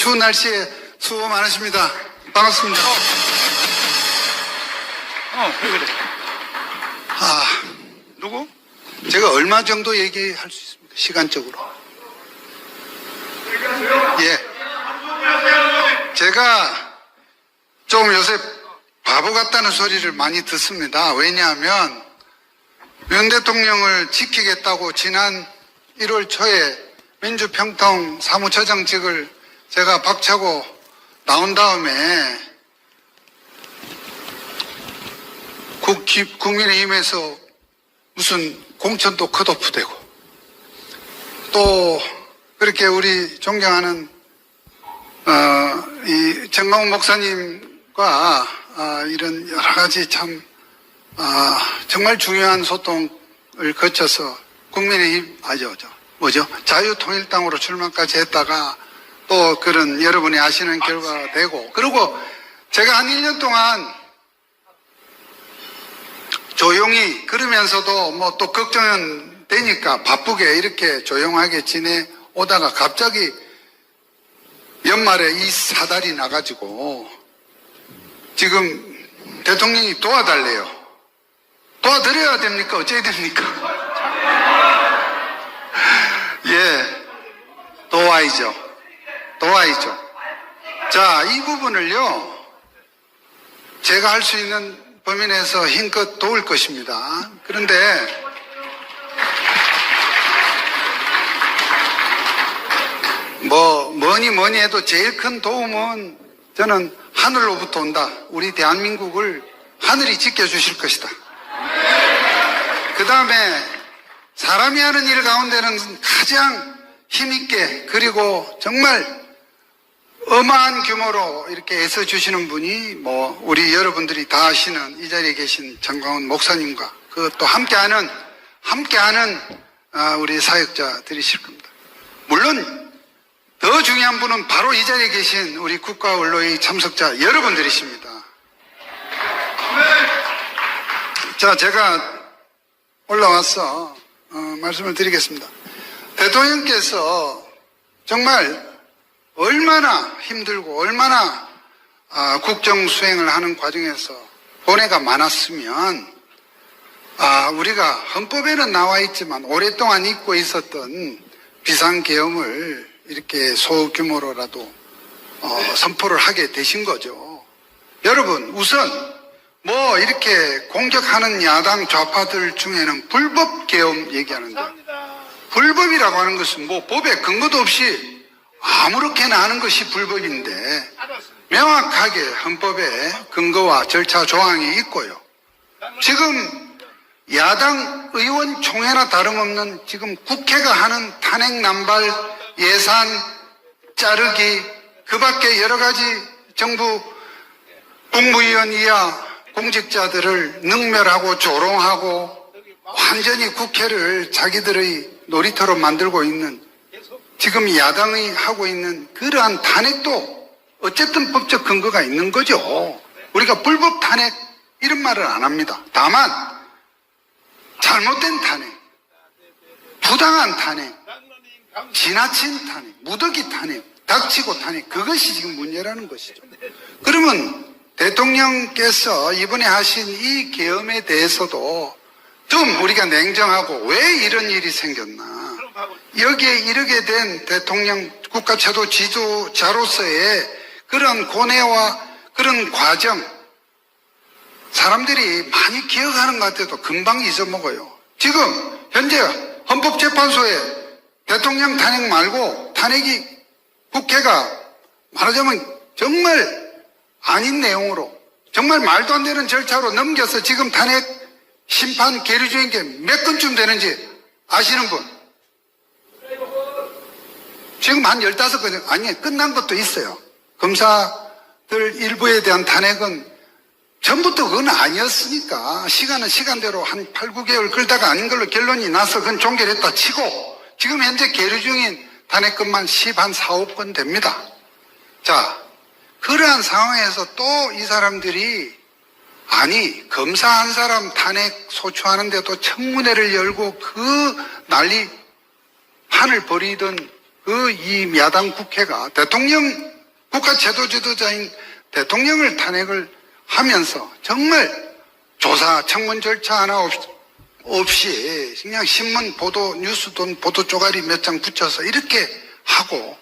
추운 날씨에 수고 많으십니다. 반갑습니다. 왜 그래? 아, 누구? 제가 얼마 정도 얘기할 수 있습니까? 시간적으로. 예. 제가 좀 요새 바보 같다는 소리를 많이 듣습니다. 왜냐하면 윤 대통령을 지키겠다고 지난 1월 초에 민주평통 사무처장직을 제가 박차고 나온 다음에 국민의힘에서 무슨 공천도 컷오프되고 또 그렇게 우리 존경하는 이 정광훈 목사님과 이런 여러 가지 참 정말 중요한 소통을 거쳐서 국민의힘 자유통일당으로 출마까지 했다가 또 그런 여러분이 아시는 결과가 되고, 그리고 제가 한 1년 동안 조용히 그러면서도 뭐 또 걱정은 되니까 바쁘게 이렇게 조용하게 지내오다가 갑자기 연말에 이 사달이 나가지고 지금 대통령이 도와달래요. 도와드려야 됩니까? 어째야 됩니까? 예, 도와야죠. 자, 이 부분을요, 제가 할 수 있는 범위 내에서 힘껏 도울 것입니다. 그런데 뭐니 해도 제일 큰 도움은 저는 하늘로부터 온다. 우리 대한민국을 하늘이 지켜주실 것이다. 그 다음에 사람이 하는 일 가운데는 가장 힘있게, 그리고 정말 어마한 규모로 이렇게 애써주시는 분이 우리 여러분들이 다 아시는 이 자리에 계신 정광훈 목사님과 그것도 함께하는 우리 사역자들이실 겁니다. 물론 더 중요한 분은 바로 이 자리에 계신 우리 국가언론의 참석자 여러분들이십니다. 자, 제가 올라와서 말씀을 드리겠습니다. 대통령께서 정말 얼마나 힘들고 얼마나 국정 수행을 하는 과정에서 고뇌가 많았으면 우리가 헌법에는 나와 있지만 오랫동안 잊고 있었던 비상계엄을 이렇게 소규모로라도 선포를 하게 되신 거죠. 여러분, 우선 이렇게 공격하는 야당 좌파들 중에는 불법 계엄 얘기하는데, 불법이라고 하는 것은 법에 근거도 없이 아무렇게나 하는 것이 불법인데 명확하게 헌법에 근거와 절차 조항이 있고요. 지금 야당 의원 총회나 다름없는 지금 국회가 하는 탄핵 남발, 예산 자르기, 그 밖에 여러 가지 정부 국무위원 이하 공직자들을 능멸하고 조롱하고 완전히 국회를 자기들의 놀이터로 만들고 있는, 지금 야당이 하고 있는 그러한 탄핵도 어쨌든 법적 근거가 있는 거죠. 우리가 불법 탄핵 이런 말을 안 합니다. 다만 잘못된 탄핵, 부당한 탄핵, 지나친 탄핵, 무더기 탄핵, 닥치고 탄핵, 그것이 지금 문제라는 것이죠. 그러면 대통령께서 이번에 하신 이 계엄에 대해서도 좀 우리가 냉정하고 왜 이런 일이 생겼나, 여기에 이르게 된 대통령 국가 최고 지도자로서의 그런 고뇌와 그런 과정, 사람들이 많이 기억하는 것 같아도 금방 잊어먹어요. 지금 현재 헌법재판소에 대통령 탄핵 말고 탄핵이 국회가 말하자면 정말 아닌 내용으로, 정말 말도 안 되는 절차로 넘겨서 지금 탄핵 심판 계류 중인 게 몇 건쯤 되는지 아시는 분? 지금 한 15건, 아니, 끝난 것도 있어요. 검사들 일부에 대한 탄핵은 전부터 그건 아니었으니까 시간은 시간대로 한 8, 9개월 끌다가 아닌 걸로 결론이 나서 그건 종결했다 치고 지금 현재 계류 중인 탄핵건만 4, 5건 됩니다. 자, 그러한 상황에서 또 이 사람들이 검사 한 사람 탄핵 소추하는데도 청문회를 열고 그 난리 판을 벌이던 이 야당 국회가 국가 제도자인 대통령을 탄핵을 하면서 정말 조사, 청문 절차 하나 없이 그냥 신문 보도, 뉴스 보도 쪼가리 몇 장 붙여서 이렇게 하고,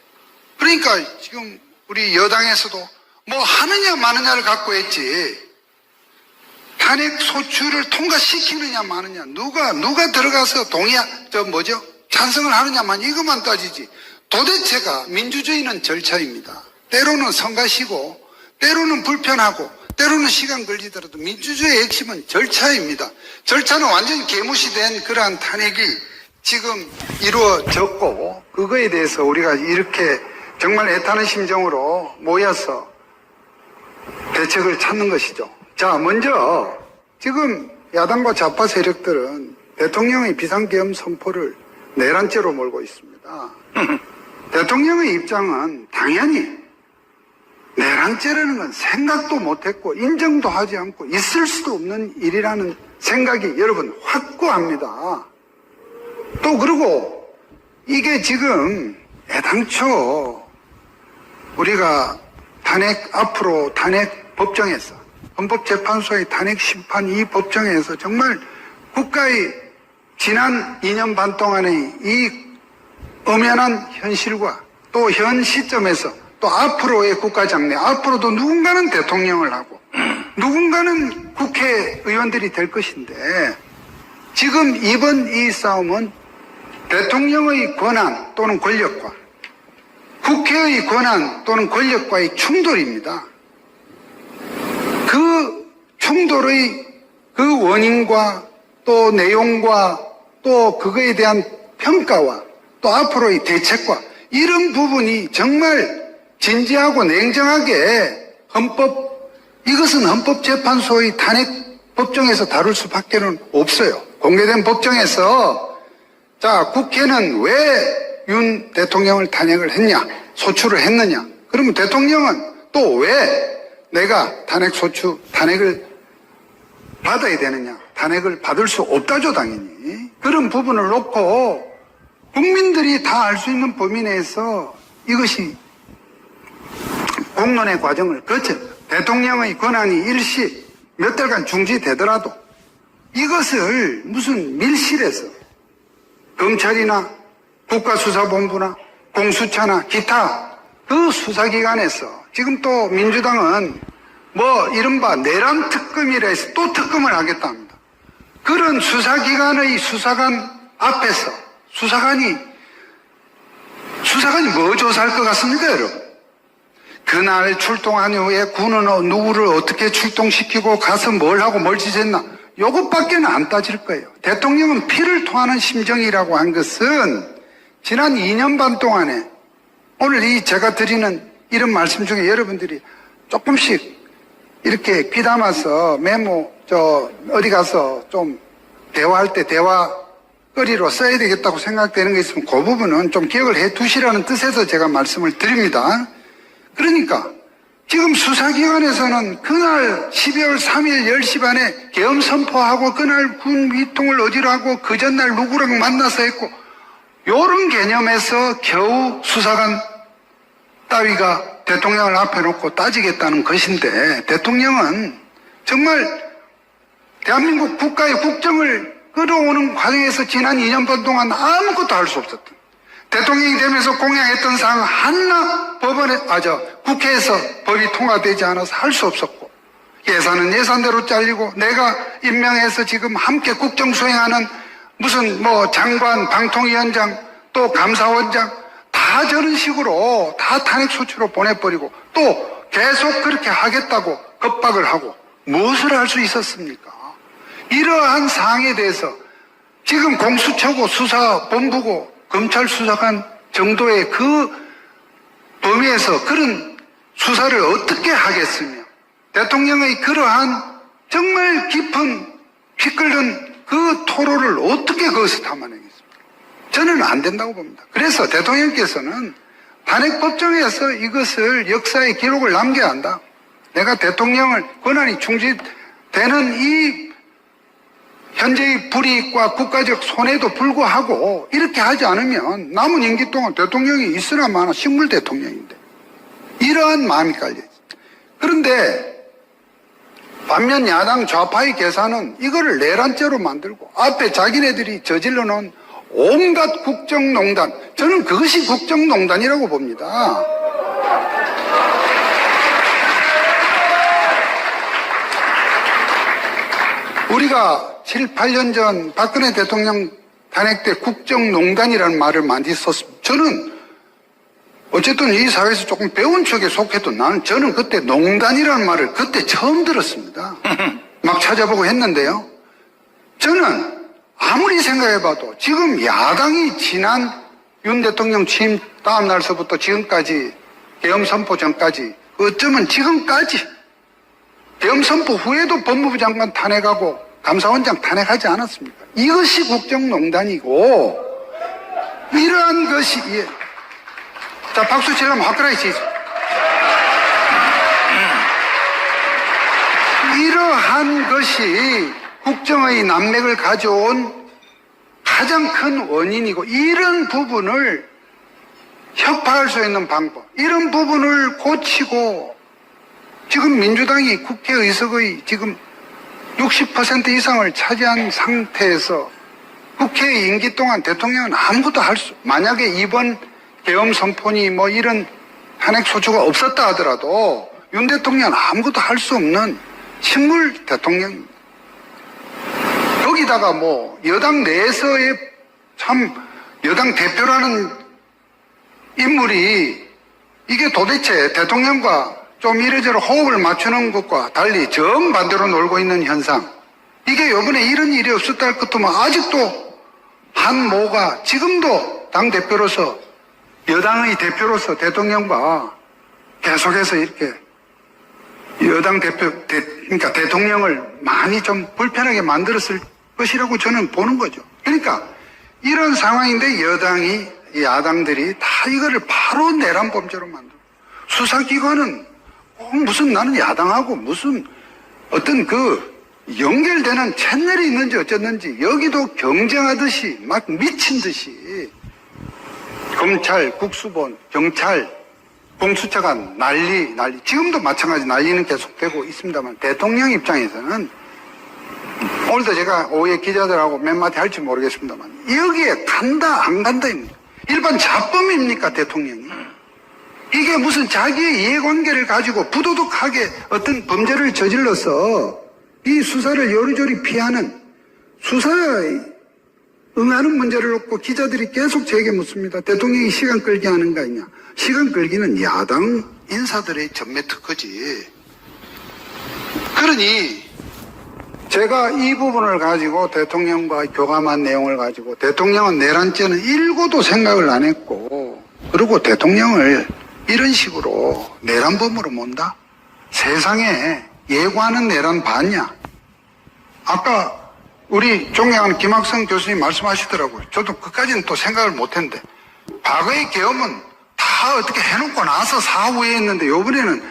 그러니까 지금 우리 여당에서도 뭐 하느냐 마느냐를 갖고 했지, 탄핵 소추를 통과시키느냐 마느냐, 누가 들어가서 찬성을 하느냐만 이것만 따지지, 도대체가 민주주의는 절차입니다. 때로는 성가시고, 때로는 불편하고, 때로는 시간 걸리더라도 민주주의의 핵심은 절차입니다. 절차는 완전히 개무시된 그러한 탄핵이 지금 이루어졌고, 그거에 대해서 우리가 이렇게 정말 애타는 심정으로 모여서 대책을 찾는 것이죠. 자, 먼저 지금 야당과 좌파 세력들은 대통령의 비상계엄 선포를 내란죄로 몰고 있습니다. 대통령의 입장은 당연히 내란죄라는 건 생각도 못했고 인정도 하지 않고 있을 수도 없는 일이라는 생각이 여러분 확고합니다. 또 그리고 이게 지금 애당초 우리가 앞으로 탄핵 법정에서 헌법재판소의 탄핵 심판 이 법정에서 정말 국가의 지난 2년 반 동안의 이 엄연한 현실과 또 현 시점에서 또 앞으로의 국가장래, 앞으로도 누군가는 대통령을 하고 누군가는 국회의원들이 될 것인데, 지금 이번 이 싸움은 대통령의 권한 또는 권력과 국회의 권한 또는 권력과의 충돌입니다. 그 충돌의 그 원인과 또 내용과 또 그거에 대한 평가와 또 앞으로의 대책과 이런 부분이 정말 진지하고 냉정하게 이것은 헌법재판소의 탄핵 법정에서 다룰 수밖에는 없어요. 공개된 법정에서 자, 국회는 왜 윤 대통령을 탄핵을 했냐, 소추를 했느냐, 그러면 대통령은 또 왜 내가 탄핵을 받아야 되느냐, 탄핵을 받을 수 없다죠, 당연히. 그런 부분을 놓고 국민들이 다 알 수 있는 범위 내에서 이것이 공론의 과정을 거쳐 대통령의 권한이 일시 몇 달간 중지되더라도 이것을 무슨 밀실에서 검찰이나 국가수사본부나 공수처나 기타 그 수사기관에서 지금 또 민주당은 뭐 이른바 내란 특검이라 해서 또 특검을 하겠다 합니다. 그런 수사기관의 수사관 앞에서 수사관이 뭐 조사할 것 같습니까, 여러분? 그날 출동한 이후에 군은 누구를 어떻게 출동시키고 가서 뭘 하고 뭘 지졌나, 요것밖에는 안 따질 거예요. 대통령은 피를 토하는 심정이라고 한 것은 지난 2년 반 동안에 오늘 제가 드리는 이런 말씀 중에 여러분들이 조금씩 이렇게 귀담아서 어디 가서 좀 대화할 때 대화거리로 써야 되겠다고 생각되는 게 있으면 그 부분은 좀 기억을 해 두시라는 뜻에서 제가 말씀을 드립니다. 그러니까 지금 수사기관에서는 그날 12월 3일 10시 반에 계엄 선포하고 그날 군 위통을 어디로 하고 그 전날 누구랑 만나서 했고 요런 개념에서 겨우 수사관 따위가 대통령을 앞에 놓고 따지겠다는 것인데, 대통령은 정말 대한민국 국가의 국정을 끌어오는 과정에서 지난 2년 반 동안 아무것도 할 수 없었던, 대통령이 되면서 공약했던 사항 하나 국회에서 법이 통과되지 않아서 할 수 없었고, 예산은 예산대로 잘리고, 내가 임명해서 지금 함께 국정 수행하는 무슨 장관, 방통위원장, 또 감사원장 다 저런 식으로 다 탄핵소추로 보내버리고 또 계속 그렇게 하겠다고 겁박을 하고 무엇을 할 수 있었습니까? 이러한 사항에 대해서 지금 공수처고 수사본부고 검찰 수사관 정도의 그 범위에서 그런 수사를 어떻게 하겠으며, 대통령의 그러한 정말 깊은 피 끓는 그 토로를 어떻게 거기서 담아내겠습니까? 저는 안 된다고 봅니다. 그래서 대통령께서는 탄핵법정에서 이것을 역사의 기록을 남겨야 한다. 내가 대통령을 권한이 충지되는 이 현재의 불이익과 국가적 손해도 불구하고 이렇게 하지 않으면 남은 임기 동안 대통령이 있으나 마나 식물 대통령인데 이러한 마음이 깔려있어요. 그런데 반면 야당 좌파의 계산은 이거를 내란죄로 만들고 앞에 자기네들이 저질러 놓은 온갖 국정농단, 저는 그것이 국정농단이라고 봅니다. 우리가 7, 8년 전 박근혜 대통령 탄핵 때 국정농단이라는 말을 많이 썼습니다. 저는 어쨌든 이 사회에서 조금 배운 척에 속해도 저는 그때 농단이라는 말을 그때 처음 들었습니다. 막 찾아보고 했는데요. 저는 아무리 생각해봐도 지금 야당이 지난 윤 대통령 취임 다음 날서부터 지금까지 계엄 선포 전까지 어쩌면 지금까지 계엄 선포 후에도 법무부 장관 탄핵하고 감사원장 탄핵하지 않았습니까? 이것이 국정농단이고 이러한 것이 자 박수 치려면 화끈하게 치죠. 이러한 것이 국정의 난맥을 가져온 가장 큰 원인이고 이런 부분을 혁파할 수 있는 방법 이런 부분을 고치고 지금 민주당이 국회의석의 지금 60% 이상을 차지한 상태에서 국회 임기 동안 대통령은 아무것도 만약에 이번 계엄 선포니 뭐 이런 탄핵 소추가 없었다 하더라도 윤 대통령은 아무것도 할 수 없는 식물 대통령입니다. 여기다가 뭐 여당 내에서의 참 여당 대표라는 인물이 이게 도대체 대통령과 좀 이래저래 호흡을 맞추는 것과 달리 정반대로 놀고 있는 현상. 이게 요번에 이런 일이 없었다 할 것도만 아직도 한 모가 지금도 당대표로서 여당의 대표로서 대통령과 계속해서 이렇게 여당 그러니까 대통령을 많이 좀 불편하게 만들었을 것이라고 저는 보는 거죠. 그러니까 이런 상황인데 여당이, 야당들이 다 이거를 바로 내란 범죄로 만들고 수사기관은 무슨 나는 야당하고 무슨 어떤 연결되는 채널이 있는지 어쨌는지 여기도 경쟁하듯이 막 미친 듯이 검찰, 국수본, 경찰, 공수처가 난리 지금도 마찬가지 난리는 계속되고 있습니다만 대통령 입장에서는 오늘도 제가 오후에 기자들하고 몇 마디 할지 모르겠습니다만 여기에 간다 안 간다입니다. 일반 자범입니까 대통령이? 이게 무슨 자기의 이해관계를 가지고 부도덕하게 어떤 범죄를 저질러서 이 수사를 요리조리 피하는 수사에 응하는 문제를 놓고 기자들이 계속 제게 묻습니다. 대통령이 시간 끌기 하는 거 아니냐. 시간 끌기는 야당 인사들의 전매 특허지. 그러니 제가 이 부분을 가지고 대통령과 교감한 내용을 가지고 대통령은 내란죄는 일고도 생각을 안 했고 그리고 대통령을 이런 식으로 내란범으로 몬다? 세상에 예고하는 내란 봤냐? 아까 우리 존경하는 김학성 교수님 말씀하시더라고요. 저도 그까지는 또 생각을 못했는데 과거의 계엄은 다 어떻게 해놓고 나서 사후에 했는데 이번에는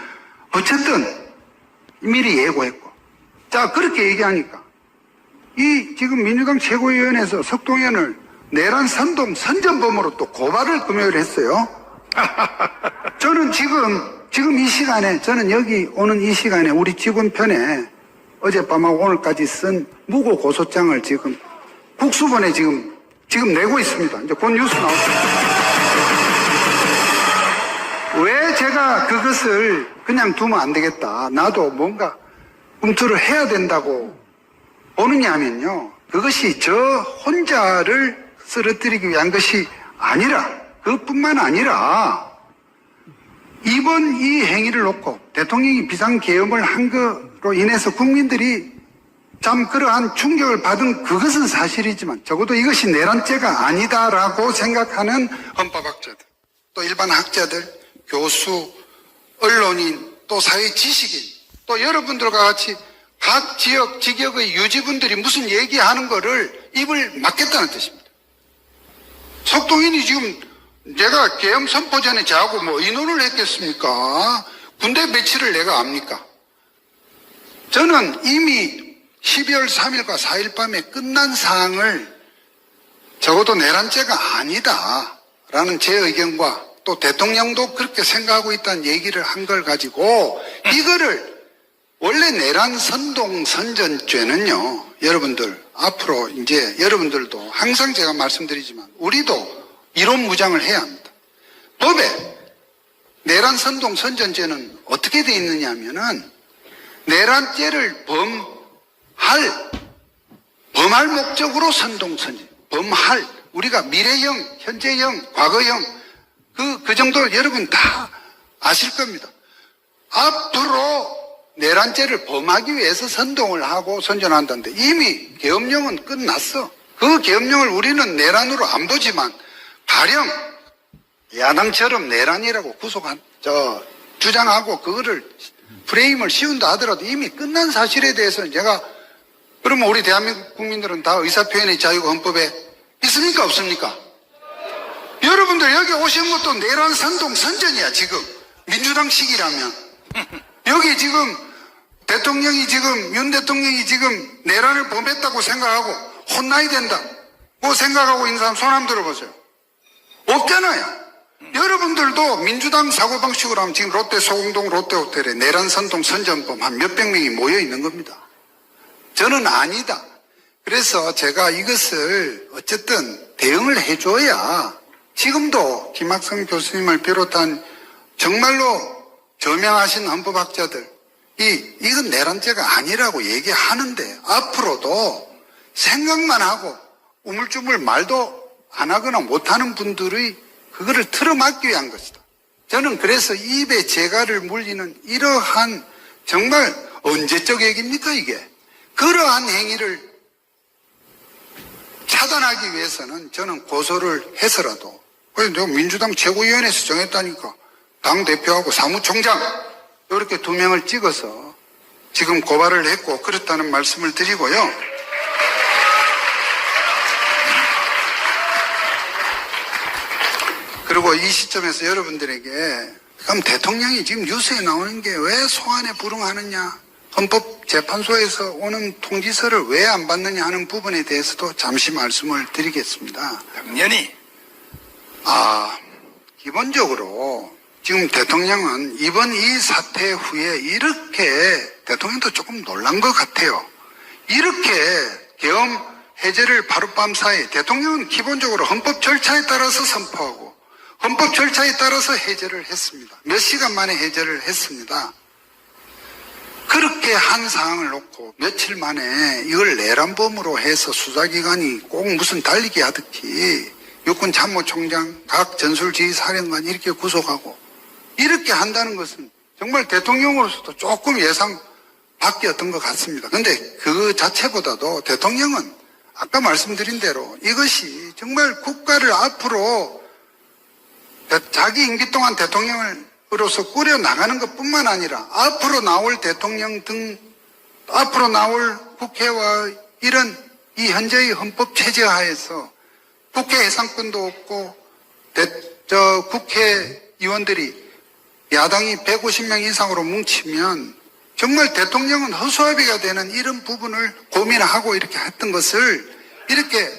어쨌든 미리 예고했고 자 그렇게 얘기하니까 이 지금 민주당 최고위원회에서 석동현을 내란 선동 선전범으로 또 고발을 금요일에 했어요. 저는 지금 이 시간에 저는 여기 오는 이 시간에 우리 직원 편에 어젯밤하고 오늘까지 쓴 무고 고소장을 지금 국수본에 지금 내고 있습니다. 이제 곧 뉴스 나옵니다. 왜 제가 그것을 그냥 두면 안 되겠다. 나도 뭔가 검토를 해야 된다고 보느냐 하면요. 그것이 저 혼자를 쓰러뜨리기 위한 것이 아니라 그것뿐만 아니라 이번 이 행위를 놓고 대통령이 비상계엄을 한 거로 인해서 국민들이 참 그러한 충격을 받은 그것은 사실이지만 적어도 이것이 내란죄가 아니다라고 생각하는 헌법학자들 또 일반 학자들 교수 언론인 또 사회 지식인 또 여러분들과 같이 각 지역 직역의 유지분들이 무슨 얘기하는 거를 입을 막겠다는 뜻입니다. 석동인이 지금 내가 계엄 선포 전에 저하고 뭐 의논을 했겠습니까? 군대 배치를 내가 압니까? 저는 이미 12월 3일과 4일 밤에 끝난 사항을 적어도 내란죄가 아니다라는 제 의견과 또 대통령도 그렇게 생각하고 있다는 얘기를 한 걸 가지고 이거를 원래 내란 선동 선전죄는요, 여러분들 앞으로 이제 여러분들도 항상 제가 말씀드리지만 우리도 이론 무장을 해야 합니다. 법에 내란 선동 선전죄는 어떻게 돼 있느냐 하면은 내란죄를 범할 목적으로 선동 선전, 범할, 우리가 미래형, 현재형, 과거형 그 정도 여러분 다 아실 겁니다. 앞으로 내란죄를 범하기 위해서 선동을 하고 선전한다는데 이미 계엄령은 끝났어. 그 계엄령을 우리는 내란으로 안 보지만 가령 야당처럼 내란이라고 주장하고 그거를 프레임을 씌운다 하더라도 이미 끝난 사실에 대해서는 제가 그러면 우리 대한민국 국민들은 다 의사표현의 자유가 헌법에 있습니까 없습니까? 여러분들 여기 오신 것도 내란 선동 선전이야 지금 민주당식이라면 여기 지금 대통령이 지금 윤 대통령이 지금 내란을 범했다고 생각하고 혼나야 된다 뭐 생각하고 있는 사람 손 한번 들어보세요. 없잖아요. 여러분들도 민주당 사고방식으로 하면 지금 롯데 소공동 롯데호텔에 내란 선동 선전범 한 몇백 명이 모여 있는 겁니다. 저는 아니다. 그래서 제가 이것을 어쨌든 대응을 해줘야 지금도 김학성 교수님을 비롯한 정말로 저명하신 헌법학자들 이건 내란죄가 아니라고 얘기하는데 앞으로도 생각만 하고 우물쭈물 말도 안 하거나 못하는 분들의 그거를 틀어막기 위한 것이다. 저는 그래서 입에 재갈을 물리는 이러한 정말 언제적 얘기입니까 이게? 그러한 행위를 차단하기 위해서는 저는 고소를 해서라도 내가 민주당 최고위원회에서 정했다니까 당대표하고 사무총장 이렇게 2명을 찍어서 지금 고발을 했고 그렇다는 말씀을 드리고요. 그리고 이 시점에서 여러분들에게 그럼 대통령이 지금 뉴스에 나오는 게 왜 소환에 불응하느냐, 헌법재판소에서 오는 통지서를 왜 안 받느냐 하는 부분에 대해서도 잠시 말씀을 드리겠습니다. 당연히 기본적으로 지금 대통령은 이번 이 사태 후에 이렇게 대통령도 조금 놀란 것 같아요. 이렇게 계엄 해제를 하룻밤 사이에 대통령은 기본적으로 헌법 절차에 따라서 선포하고 헌법 절차에 따라서 해제를 했습니다. 몇 시간 만에 해제를 했습니다. 그렇게 한 상황을 놓고 며칠 만에 이걸 내란범으로 해서 수사기관이 꼭 무슨 달리기 하듯이 육군참모총장, 각 전술지휘사령관 이렇게 구속하고 이렇게 한다는 것은 정말 대통령으로서도 조금 예상 밖이었던 것 같습니다. 그런데 그 자체보다도 대통령은 아까 말씀드린 대로 이것이 정말 국가를 앞으로 자기 임기 동안 대통령으로서 꾸려나가는 것뿐만 아니라 앞으로 나올 대통령 등 앞으로 나올 국회와 이런 이 현재의 헌법 체제 하에서 국회 해상권도 없고 국회의원들이 야당이 150명 이상으로 뭉치면 정말 대통령은 허수아비가 되는 이런 부분을 고민하고 이렇게 했던 것을 이렇게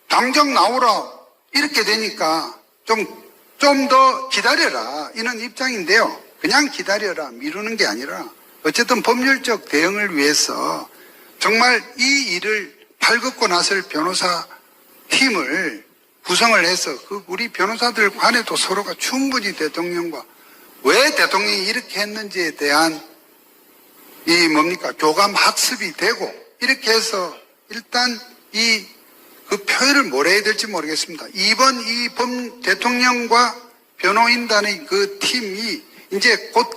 당장 나오라 이렇게 되니까 좀 더 기다려라 이런 입장인데요. 그냥 기다려라 미루는 게 아니라 어쨌든 법률적 대응을 위해서 정말 이 일을 팔긋고 나설 변호사 팀을 구성을 해서 그 우리 변호사들 간에도 서로가 충분히 대통령과 왜 대통령이 이렇게 했는지에 대한 교감 학습이 되고 이렇게 해서 일단 그 표현을 뭐라 해야 될지 모르겠습니다. 이번 대통령과 변호인단의 그 팀이 이제 곧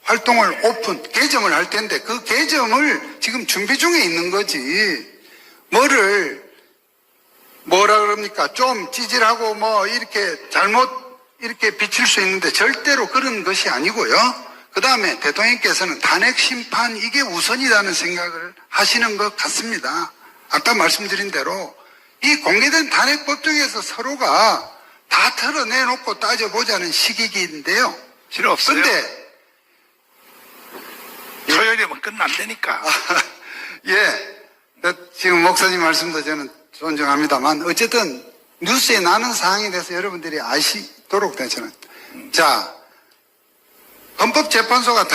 활동을 개점을 할 텐데 그 개점을 지금 준비 중에 있는 거지. 좀 찌질하고 이렇게 잘못 이렇게 비칠 수 있는데 절대로 그런 것이 아니고요. 그 다음에 대통령께서는 탄핵 심판 이게 우선이라는 생각을 하시는 것 같습니다. 아까 말씀드린 대로 이 공개된 탄핵 법정에서 서로가 다 털어내놓고 따져보자는 시기인데요. 필요 없어요. 근데 토요일이면 끝난다니까. 예. 지금 목사님 말씀도 저는 존중합니다만, 어쨌든 뉴스에 나는 사항에 대해서 여러분들이 아시도록 되잖아요. 자, 헌법재판소가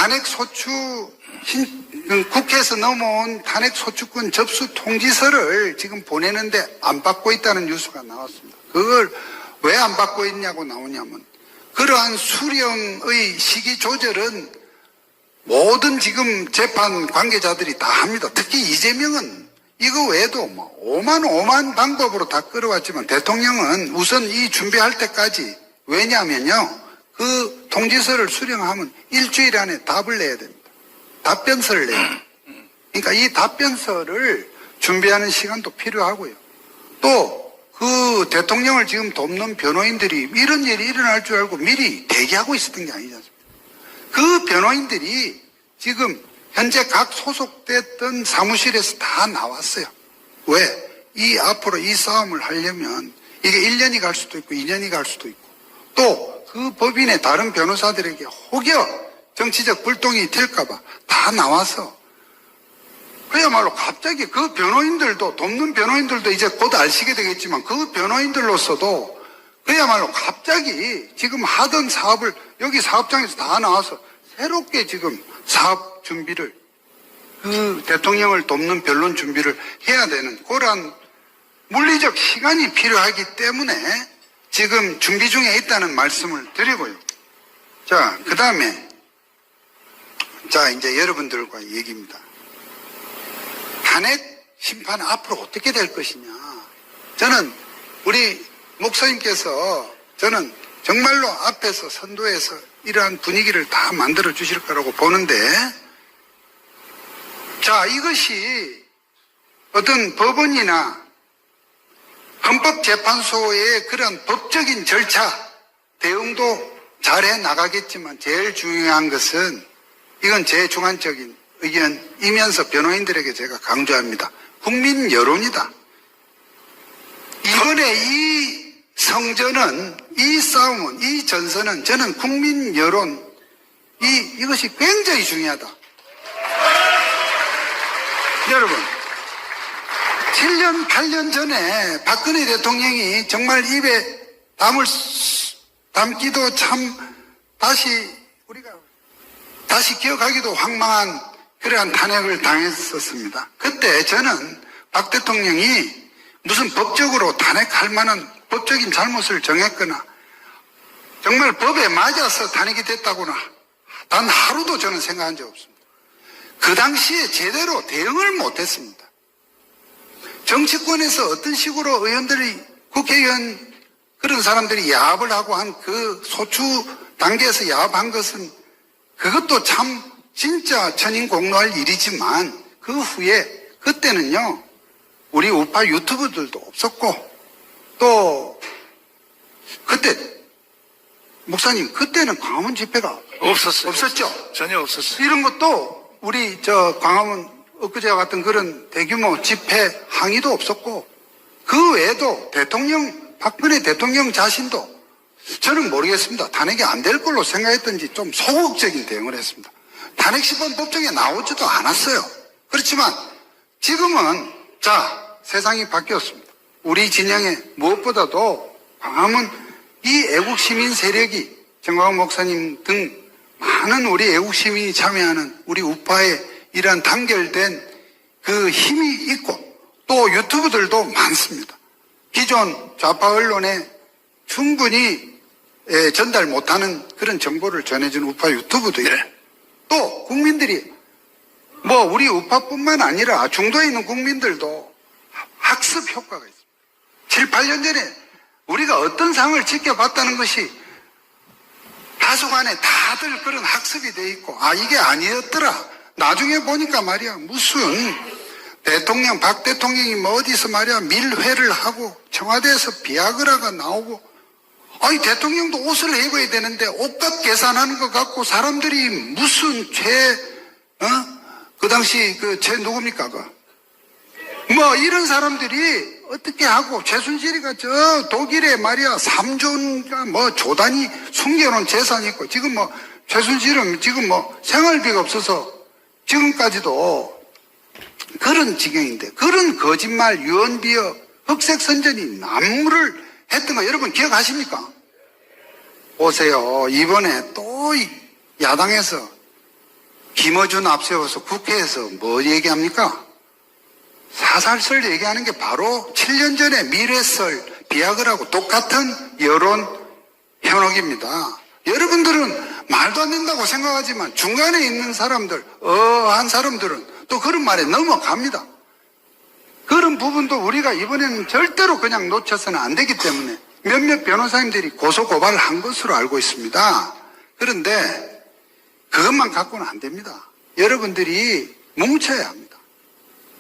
국회에서 넘어온 탄핵소추권 접수 통지서를 지금 보내는데 안 받고 있다는 뉴스가 나왔습니다. 그걸 왜 안 받고 있냐고 나오냐면, 그러한 수령의 시기 조절은 모든 지금 재판 관계자들이 다 합니다. 특히 이재명은 이거 외에도 뭐 오만 방법으로 다 끌어왔지만, 대통령은 우선 이 준비할 때까지, 왜냐하면요, 그 통지서를 수령하면 일주일 안에 답을 내야 됩니다. 답변서를 내요. 그러니까 이 답변서를 준비하는 시간도 필요하고요. 또 그 대통령을 지금 돕는 변호인들이 이런 일이 일어날 줄 알고 미리 대기하고 있었던 게 아니지 않습니까? 그 변호인들이 지금 현재 각 소속됐던 사무실에서 다 나왔어요. 왜? 앞으로 이 싸움을 하려면 이게 1년이 갈 수도 있고 2년이 갈 수도 있고, 또 그 법인의 다른 변호사들에게 혹여 정치적 불똥이 될까봐 다 나와서, 그야말로 갑자기 그 변호인들도, 돕는 변호인들도 이제 곧 아시게 되겠지만, 그 변호인들로서도 그야말로 갑자기 지금 하던 사업을 여기 사업장에서 다 나와서 새롭게 지금 사업 준비를, 그 대통령을 돕는 변론 준비를 해야 되는 그러한 물리적 시간이 필요하기 때문에 지금 준비 중에 있다는 말씀을 드리고요. 자, 그 다음에, 자, 이제 여러분들과 얘기입니다. 탄핵 심판 앞으로 어떻게 될 것이냐. 저는 우리 목사님께서 저는 정말로 앞에서 선도해서 이러한 분위기를 다 만들어 주실 거라고 보는데, 자, 이것이 어떤 법원이나 헌법재판소의 그런 법적인 절차, 대응도 잘해 나가겠지만, 제일 중요한 것은, 이건 제 주관적인 의견이면서 변호인들에게 제가 강조합니다. 국민 여론이다. 이번에 이 성전은, 이 싸움은, 이 전선은 저는 국민 여론, 이것이 굉장히 중요하다. 여러분, 7년, 8년 전에 박근혜 대통령이 정말 입에 담기도 참 우리가 다시 기억하기도 황망한 그러한 탄핵을 당했었습니다. 그때 저는 박 대통령이 무슨 법적으로 탄핵할 만한 법적인 잘못을 정했거나 정말 법에 맞아서 탄핵이 됐다고나 단 하루도 저는 생각한 적 없습니다. 그 당시에 제대로 대응을 못했습니다. 정치권에서 어떤 식으로 의원들이, 국회의원 그런 사람들이 야합을 하고 한 그 소추 단계에서 야합한 것은 그것도 참 진짜 천인공노할 일이지만, 그 후에 그때는요 우리 우파 유튜브들도 없었고, 또 그때 목사님 그때는 광화문 집회가 없었죠. 전혀 없었어요. 이런 것도 우리 광화문 엊그제와 같은 그런 대규모 집회 항의도 없었고, 그 외에도 박근혜 대통령 자신도 저는 모르겠습니다. 탄핵이 안 될 걸로 생각했던지 좀 소극적인 대응을 했습니다. 탄핵 심판 법정에 나오지도 않았어요. 그렇지만 지금은 세상이 바뀌었습니다. 우리 진영에 무엇보다도 광화문 이 애국 시민 세력이, 정광훈 목사님 등 많은 우리 애국 시민이 참여하는 우리 우파의 이러한 단결된 그 힘이 있고, 또 유튜브들도 많습니다. 기존 좌파 언론에 충분히 전달 못하는 그런 정보를 전해준 우파 유튜브도 있고, 또 국민들이 우리 우파뿐만 아니라 중도에 있는 국민들도 학습 효과가 있습니다. 7, 8년 전에 우리가 어떤 상황을 지켜봤다는 것이 다소간에 다들 그런 학습이 돼 있고, 이게 아니었더라. 나중에 보니까 말이야, 무슨 박 대통령이 어디서 말이야 밀회를 하고 청와대에서 비아그라가 나오고, 대통령도 옷을 입어야 되는데 옷값 계산하는 것 같고 사람들이 무슨 그 당시 누굽니까 이런 사람들이 어떻게 하고, 최순실이가 독일에 말이야 3조인가 조단위 숨겨놓은 재산이 있고, 지금 최순실은 지금 생활비가 없어서 지금까지도 그런 지경인데, 그런 거짓말, 유언비어, 흑색선전이 난무를 했던 거 여러분 기억하십니까? 보세요. 이번에 또 야당에서 김어준 앞세워서 국회에서 뭐 얘기합니까? 사살설 얘기하는 게 바로 7년 전에 미래설 비약을 똑같은 여론 현혹입니다. 여러분들은 말도 안 된다고 생각하지만 중간에 있는 사람들, 한 사람들은 또 그런 말에 넘어갑니다. 그런 부분도 우리가 이번에는 절대로 그냥 놓쳐서는 안 되기 때문에 몇몇 변호사님들이 고소고발을 한 것으로 알고 있습니다. 그런데 그것만 갖고는 안 됩니다. 여러분들이 뭉쳐야 합니다.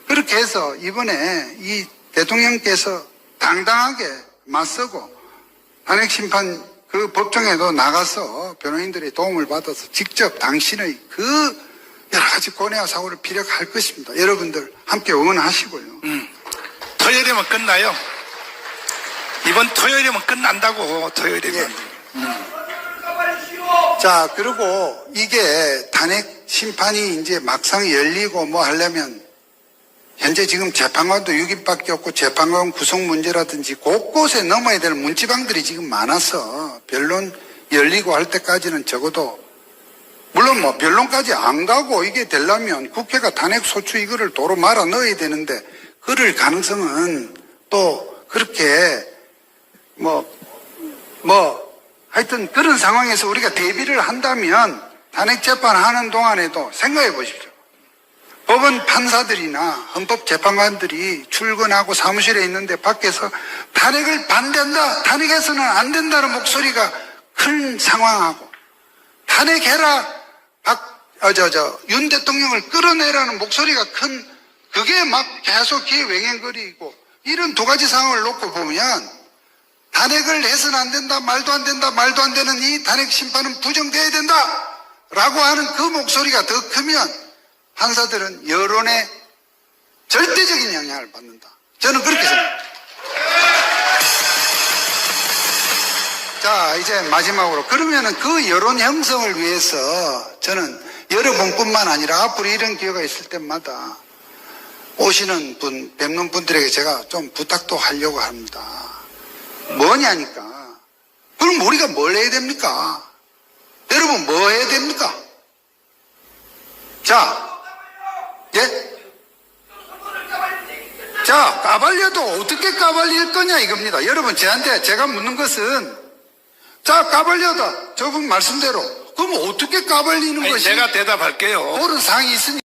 그렇게 해서 이번에 이 대통령께서 당당하게 맞서고 탄핵심판 그 법정에도 나가서 변호인들의 도움을 받아서 직접 당신의 그 여러 가지 고뇌와 사고를 피력할 것입니다. 여러분들 함께 응원하시고요. 토요일이면 끝나요. 이번 토요일이면 끝난다고, 토요일이면. 자, 그리고 이게 탄핵 심판이 이제 막상 열리고 뭐 하려면 현재 지금 재판관도 6인밖에 없고 재판관 구성 문제라든지 곳곳에 넘어야 될 문지방들이 지금 많아서 변론 열리고 할 때까지는 적어도 물론 뭐 변론까지 안 가고 이게 되려면 국회가 탄핵 소추 이거를 도로 말아 넣어야 되는데 그럴 가능성은 또 그렇게 하여튼 그런 상황에서 우리가 대비를 한다면 탄핵 재판하는 동안에도 생각해 보십시오. 법원 판사들이나 헌법재판관들이 출근하고 사무실에 있는데 밖에서 탄핵을 반대한다, 탄핵해서는 안 된다는 목소리가 큰 상황하고 탄핵해라, 윤 대통령을 끌어내라는 목소리가 큰 그게 막 계속 기회행행거리고 이런 두 가지 상황을 놓고 보면 탄핵을 해서는 안 된다, 말도 안 된다, 말도 안 되는 이 탄핵 심판은 부정돼야 된다 라고 하는 그 목소리가 더 크면 판사들은 여론에 절대적인 영향을 받는다. 저는 그렇게 생각합니다. 자, 이제 마지막으로 그러면은 그 여론 형성을 위해서 저는 여러분뿐만 아니라 앞으로 이런 기회가 있을 때마다 오시는 분, 뵙는 분들에게 제가 좀 부탁도 하려고 합니다. 뭐냐니까. 그럼 우리가 뭘 해야 됩니까? 여러분 뭐 해야 됩니까? 자, 예? 자, 까발려도 어떻게 까발릴 거냐 이겁니다. 여러분 저한테 제가 묻는 것은 자, 까발려다 저분 말씀대로 그럼 어떻게 까발리는 것이 제가 대답할게요. 그런 상황이 있으니